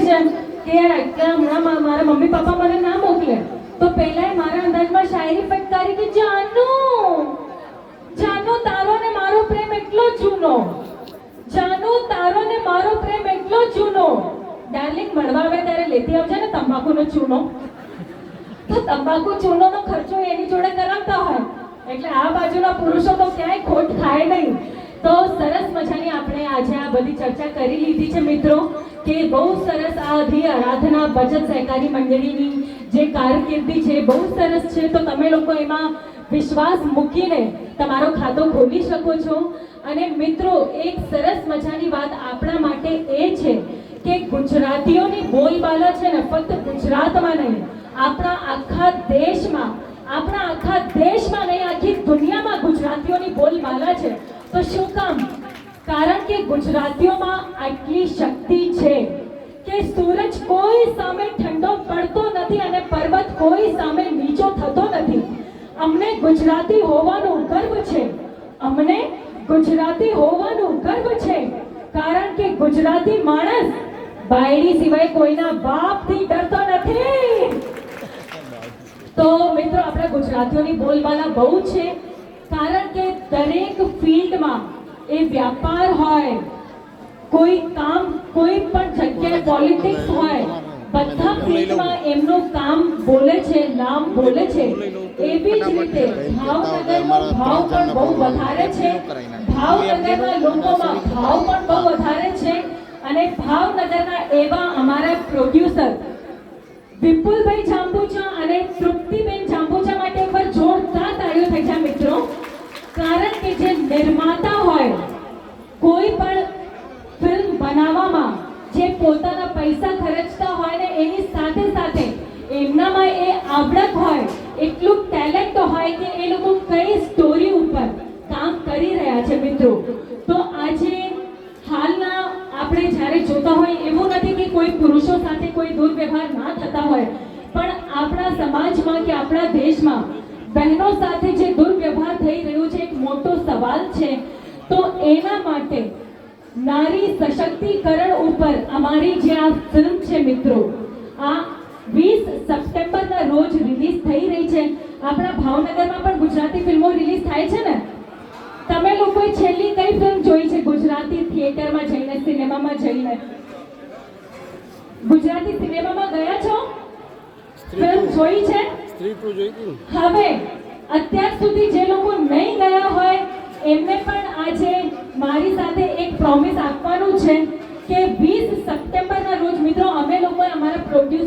છે કે યાર એટલા હમણાં મારા મમ્મી પપ્પા મને ના મોકલે, તો પહેલા મારા અંદાજમાં શાયરી ફટકારી કે જાનુ જાનુ તારો ને મારો પ્રેમ એટલો જૂનો, જાનુ તારો ને મારો પ્રેમ એટલો જૂનો, ડાર્લિંગ મળવા આવે ત્યારે લેતી આવજે ને તંબાકુનો ચૂનો. તો તંબાકુ ચૂનોનો ખર્ચો એની જોડે કરાવતા હોય એટલે આ બાજુના પુરુષો તો ક્યાંય ખોટ ખાય નહીં. તો સરસ મજાની આપણે આજે આ બધી ચર્ચા કરી લીધી છે મિત્રો, કે બહુ સરસ આ અધિ આરાધના બચત સહકારી મંડળીની જે કારકિર્દી છે બહુ સરસ છે. તો તમે લોકો એમાં વિશ્વાસ મૂકીને તમારો ખાતો ખોલી શકો છો. અને મિત્રો એક સરસ મજાની વાત આપણા માટે એ છે કે ગુજરાતીઓની બોલબાલા છે ને ફક્ત ગુજરાતમાં નહીં, આપણા આખા દેશમાં નહીં આખી દુનિયામાં ગુજરાતીઓની બોલબાલા છે. તો શું કામ? કારણ કે ગુજરાતીઓમાં આટલી શક્તિ છે કે સૂરજ કોઈ સામે ઠંડો પડતો નથી અને પર્વત કોઈ સામે નીચો થતો નથી. અમને ગુજરાતી હોવાનું ગર્વ છે, અમને ગુજરાતી હોવાનું ગર્વ છે, કારણ કે ગુજરાતી માણસ બાયડી સિવાય કોઈના બાપથી ડરતો નથી. તો મિત્રો આપણા ગુજરાતીઓની બોલબાલા બહુ છે, કારણ કે દરેક ફિલ્ડમાં એ વ્યાપાર હોય, કોઈ કામ, કોઈ પણ જગ્યાએ પોલિટિક્સ હોય, બધા ફિલ્ડમાં એમનું કામ બોલે છે, નામ બોલે છે. એવી જ રીતે ભાવનગરનો ભાવ પણ બહુ વધારે છે, ભાવનગરના લોકોમાં ભાવ પણ બહુ વધારે છે. અને ભાવનગરના એવા અમારા પ્રોડ્યુસર વિપુલભાઈ જાંબુચા અને તૃપ્તિબેન જાંબુચા માટે એકવાર જોરદાર તાળીઓ થઈ જાય મિત્રો. કારણ કે જે નિર્માતા હોય કોઈ પણ ફિલ્મ બનાવવામાં જે પોતાના પૈસા ખર્ચતા હોય ને એની સાથે સાથે એમનામાં એ આવડત હોય, એટલું ટેલેન્ટ હોય કે એ લોકો કઈ સ્ટોરી ઉપર કામ કરી રહ્યા છે મિત્રો. તો આજે હાલના આપણે જ્યારે જોતા હોય એવું નથી કે કોઈ પુરુષો સાથે કોઈ દુર્વ્યવહાર ના થતા હોય, પણ આપણા સમાજમાં કે આપણા દેશમાં બહેનો સાથે જે દુર્વ્યવહાર થઈ રહ્યું છે એક મોટો સવાલ છે. તો એના માટે નારી સશક્તિકરણ ઉપર અમારી જે આ ફિલ્મ છે મિત્રો, આ 20 સપ્ટેમ્બરના રોજ રિલીઝ થઈ રહી છે. આપણા ભાવનગરમાં પણ ગુજરાતી ફિલ્મો રિલીઝ થાય છે ને? તમે લોકોએ છેલ્લી કઈ ફિલ્મ જોઈ છે ગુજરાતી થિયેટરમાં જઈને, સિનેમામાં જઈને? ગુજરાતી સિનેમામાં ગયા છો? ફિલ્મ જોઈ છે? હવે અત્યાર સુધી જે લોકો નહીં ગયા હોય એમને પણ આજે મારી સાથે એક પ્રોમિસ આપવાનું છે કે 20 સપ્ટેમ્બરના રોજ મિત્રો અમે લોકો અમારા પ્રોડ્યુસર